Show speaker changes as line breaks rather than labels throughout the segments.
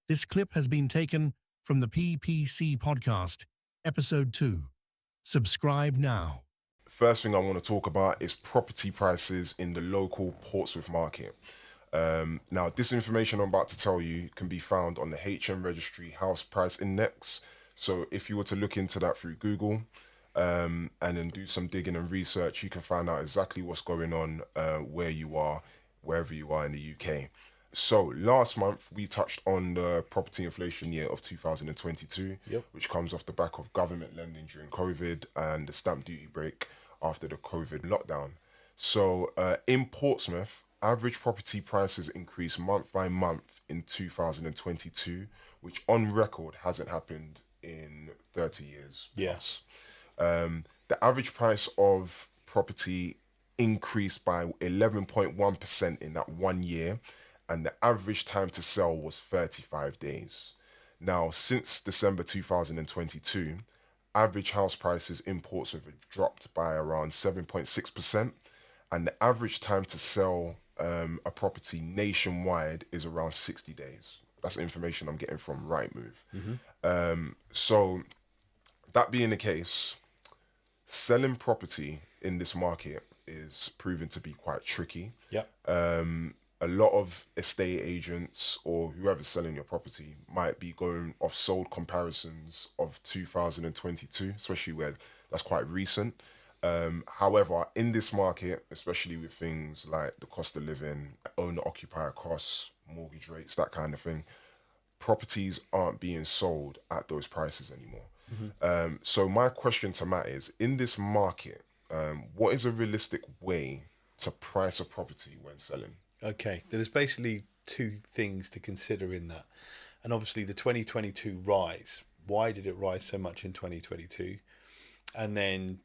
This clip has been taken from the PPC Podcast Ep.2. Subscribe now.
First thing I want to talk about is property prices in the local Portsmouth market. Now, this information I'm about to tell you can be found on the HM Registry House Price Index. So if you were to look into that through Google and then do some digging and research, you can find out exactly what's going on where you are, wherever you are in the UK. So last month, we touched on the property inflation year of 2022, which comes off the back of government lending during COVID and the stamp duty break after the COVID lockdown. So in Portsmouth, average property prices increased month by month in 2022, which on record hasn't happened in 30 years.
Yes.
The average price of property increased by 11.1% in that 1 year, and the average time to sell was 35 days. Now, since December 2022, average house prices in Portsmouth have dropped by around 7.6%, and the average time to sell a property nationwide is around 60 days. That's information I'm getting from Rightmove. So, that being the case, selling property in this market is proven to be quite tricky. A lot of estate agents or whoever's selling your property might be going off sold comparisons of 2022, especially where that's quite recent. However, in this market, especially with things like the cost of living, owner-occupier costs, mortgage rates, that kind of thing, properties aren't being sold at those prices anymore. So my question to Matt is, in this market, what is a realistic way to price a property when selling?
Okay, there's basically two things to consider in that. And obviously the 2022 rise, why did it rise so much in 2022? And then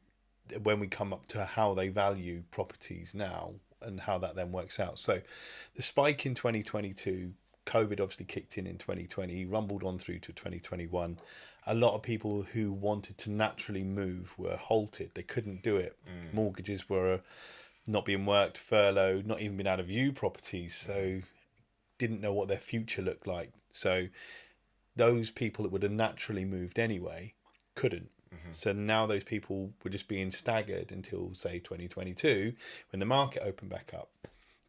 when we come up to how they value properties now and how that then works out. So the spike in 2022, COVID obviously kicked in 2020, rumbled on through to 2021. A lot of people who wanted to naturally move were halted. They couldn't do it. Mortgages were not being worked, furlough, not even been able to view properties, so didn't know what their future looked like. So those people that would have naturally moved anyway couldn't. So now those people were just being staggered until, say, 2022, when the market opened back up.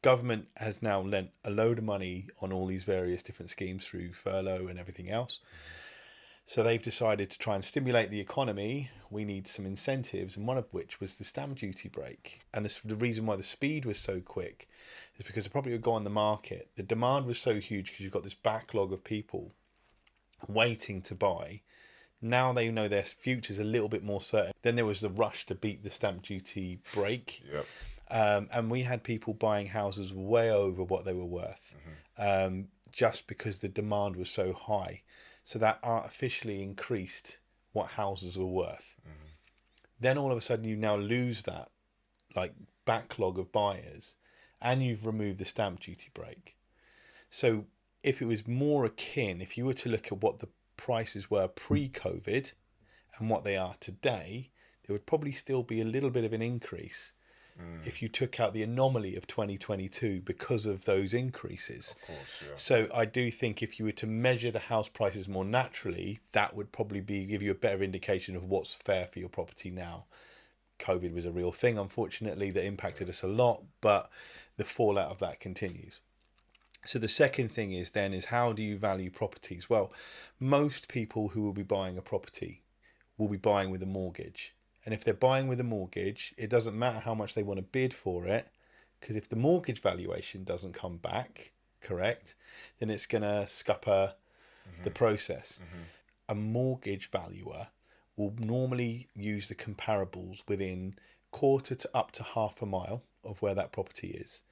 Government has now lent a load of money on all these various different schemes through furlough and everything else. So they've decided to try and stimulate the economy. We need some incentives, and one of which was the stamp duty break. And the reason why the speed was so quick is because the property would go on the market. The demand was so huge because you've got this backlog of people waiting to buy. Now they know their future's a little bit more certain. Then there was the rush to beat the stamp duty break. And we had people buying houses way over what they were worth, just because the demand was so high. So that artificially increased what houses were worth. Then all of a sudden you now lose that like backlog of buyers, and you've removed the stamp duty break. So if it was more akin, if you were to look at what the prices were pre-COVID and what they are today, there would probably still be a little bit of an increase if you took out the anomaly of 2022 because of those increases.
Of course, yeah.
So I do think if you were to measure the house prices more naturally, that would probably give you a better indication of what's fair for your property now. COVID was a real thing, unfortunately, that impacted us a lot, but the fallout of that continues. So the second thing is how do you value properties? Well, most people who will be buying a property will be buying with a mortgage. And if they're buying with a mortgage, it doesn't matter how much they want to bid for it, because if the mortgage valuation doesn't come back correct, then it's going to scupper the process. A mortgage valuer will normally use the comparables within quarter to up to half a mile of where that property is.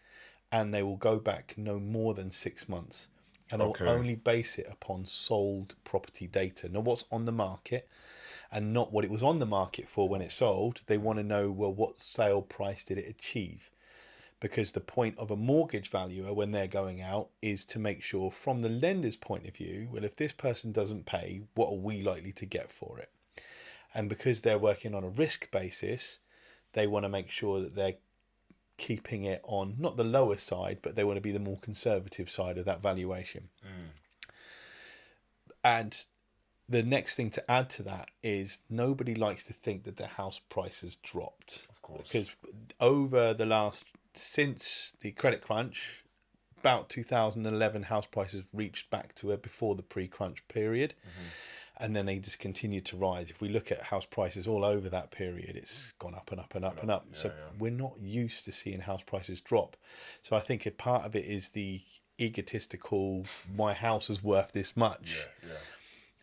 And they will go back no more than 6 months. And they'll only base it upon sold property data, not what's on the market and not what it was on the market for when it sold. They want to know, well, what sale price did it achieve? Because the point of a mortgage valuer when they're going out is to make sure from the lender's point of view, well, if this person doesn't pay, what are we likely to get for it? And because they're working on a risk basis, they want to make sure that they're keeping it on not the lower side, but they want to be the more conservative side of that valuation. And the next thing to add to that is nobody likes to think that their house price has dropped.
Of course.
Because over the since the credit crunch, about 2011, house prices reached back to before the pre-crunch period. And then they just continued to rise. If we look at house prices all over that period, it's gone up and up and up and up. So we're not used to seeing house prices drop. So I think a part of it is the egotistical, my house is worth this much.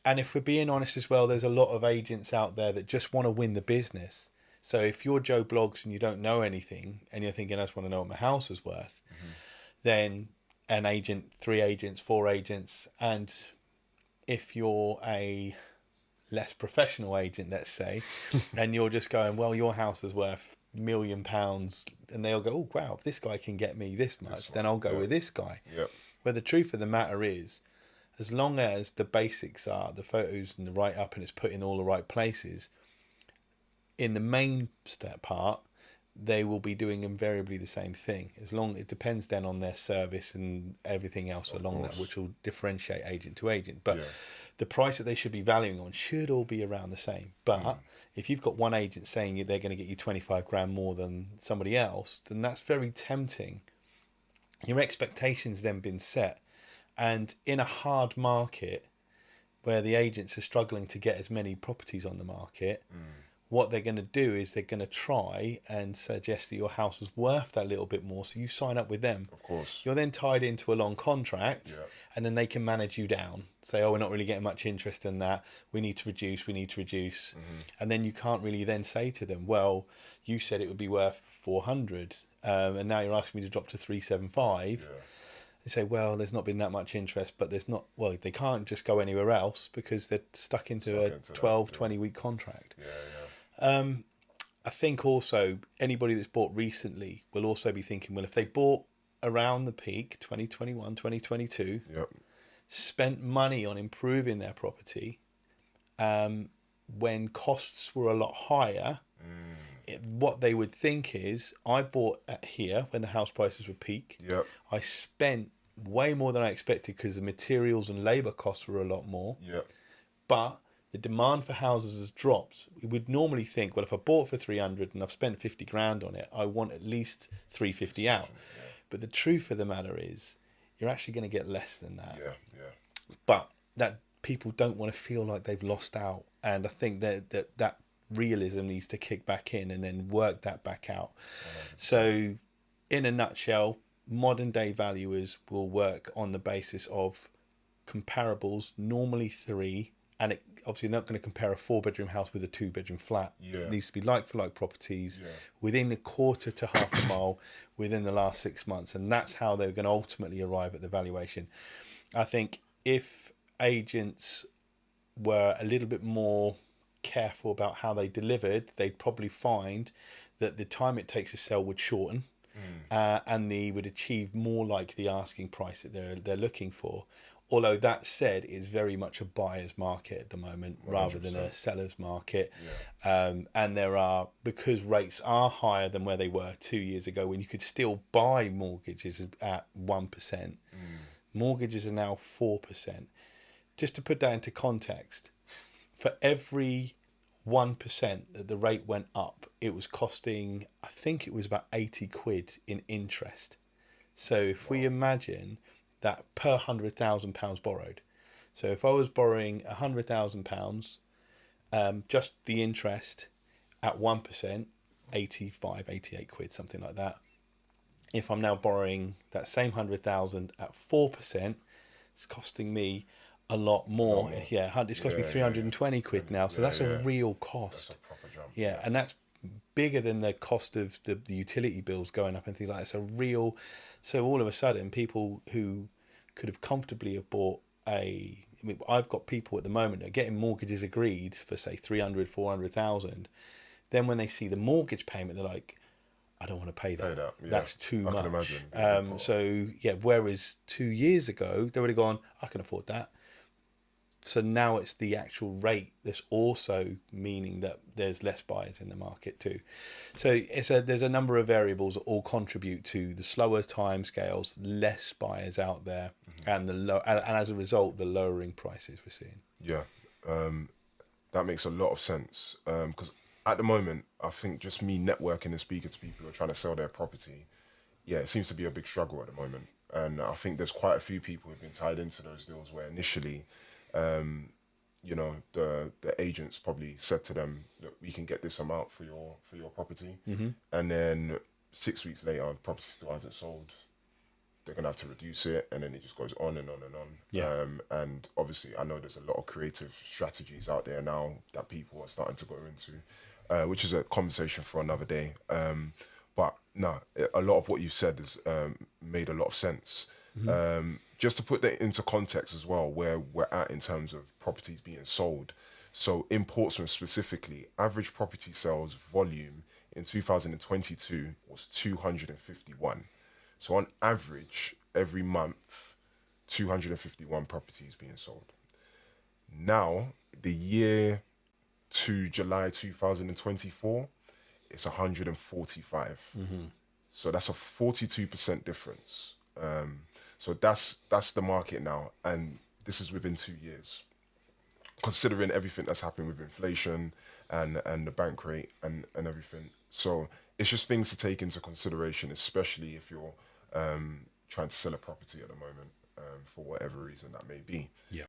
And if we're being honest as well, there's a lot of agents out there that just want to win the business. So if you're Joe Bloggs and you don't know anything and you're thinking, I just want to know what my house is worth, then an agent, 3 agents, 4 agents, and if you're a less professional agent, let's say, and you're just going, well, your house is worth £1 million, and they'll go, oh, wow, if this guy can get me this much, then I'll go with this guy. But the truth of the matter is, as long as the basics are the photos and the write-up and it's put in all the right places, in the main step part, they will be doing invariably the same thing. It depends then on their service and everything else along that, which will differentiate agent to agent. But the price that they should be valuing on should all be around the same. But if you've got one agent saying they're going to get you 25 grand more than somebody else, then that's very tempting. Your expectations then been set. And in a hard market where the agents are struggling to get as many properties on the market, what they're going to do is they're going to try and suggest that your house is worth that little bit more. So you sign up with them.
Of course.
You're then tied into a long contract and then they can manage you down. Say, oh, we're not really getting much interest in that. We need to reduce. And then you can't really then say to them, well, you said it would be worth 400 and now you're asking me to drop to 375. They say, well, there's not been that much interest, but they can't just go anywhere else because they're stuck into a 12, 20-week contract. I think also anybody that's bought recently will also be thinking, well, if they bought around the peak, 2021, 2022, spent money on improving their property when costs were a lot higher, what they would think is, I bought at here when the house prices were peak. I spent way more than I expected because the materials and labour costs were a lot more. But the demand for houses has dropped. We would normally think, well, if I bought for 300 and I've spent 50 grand on it, I want at least 350 out. But the truth of the matter is, you're actually going to get less than that. But that people don't want to feel like they've lost out. And I think that realism needs to kick back in and then work that back out. So in a nutshell, modern day valuers will work on the basis of comparables, normally 3, and it obviously not going to compare a 4-bedroom house with a 2-bedroom flat. It needs to be like for like properties within a quarter to half a mile within the last 6 months, and that's how they're going to ultimately arrive at the valuation. I think if agents were a little bit more careful about how they delivered, they'd probably find that the time it takes to sell would shorten, and they would achieve more like the asking price that they're looking for. Although that said, it's very much a buyer's market at the moment 100%. Rather than a seller's market. And there are, because rates are higher than where they were 2 years ago when you could still buy mortgages at 1%, mortgages are now 4%. Just to put that into context, for every 1% that the rate went up, it was costing, I think it was about 80 quid in interest. So if we imagine that per £100,000 borrowed, so if I was borrowing £100,000, just the interest at 1%, 85, 88 quid, something like that. If I'm now borrowing that same 100,000 at 4%, it's costing me a lot more. It's cost me 320 quid now. So that's a real cost.
That's a proper jump.
And that's bigger than the cost of the utility bills going up and things like that. So all of a sudden, people who could have comfortably have bought I've got people at the moment that are getting mortgages agreed for say 300, 400,000. Then when they see the mortgage payment, they're like, I don't want to pay that. That's too much. Can imagine. Whereas 2 years ago, they would have gone, I can afford that. So now it's the actual rate that's also meaning that there's less buyers in the market too. So there's a number of variables that all contribute to the slower timescales, less buyers out there, and and as a result, the lowering prices we're seeing.
Yeah, that makes a lot of sense. Because at the moment, I think just me networking and speaking to people who are trying to sell their property, yeah, it seems to be a big struggle at the moment. And I think there's quite a few people who've been tied into those deals where initially, you know, the agents probably said to them, look, we can get this amount for your property. And then 6 weeks later, the property still hasn't sold. They're going to have to reduce it, and then it just goes on and on and on.
Yeah.
And obviously, I know there's a lot of creative strategies out there now that people are starting to go into, which is a conversation for another day. But no, a lot of what you've said has made a lot of sense. Just to put that into context as well, where we're at in terms of properties being sold. So in Portsmouth specifically, average property sales volume in 2022 was 251. So on average, every month, 251 properties being sold. Now, the year to July 2024, it's 145. So that's a 42% difference. So that's the market now, and this is within 2 years. Considering everything that's happened with inflation and the bank rate and everything. So it's just things to take into consideration, especially if you're trying to sell a property at the moment, for whatever reason that may be.
Yeah.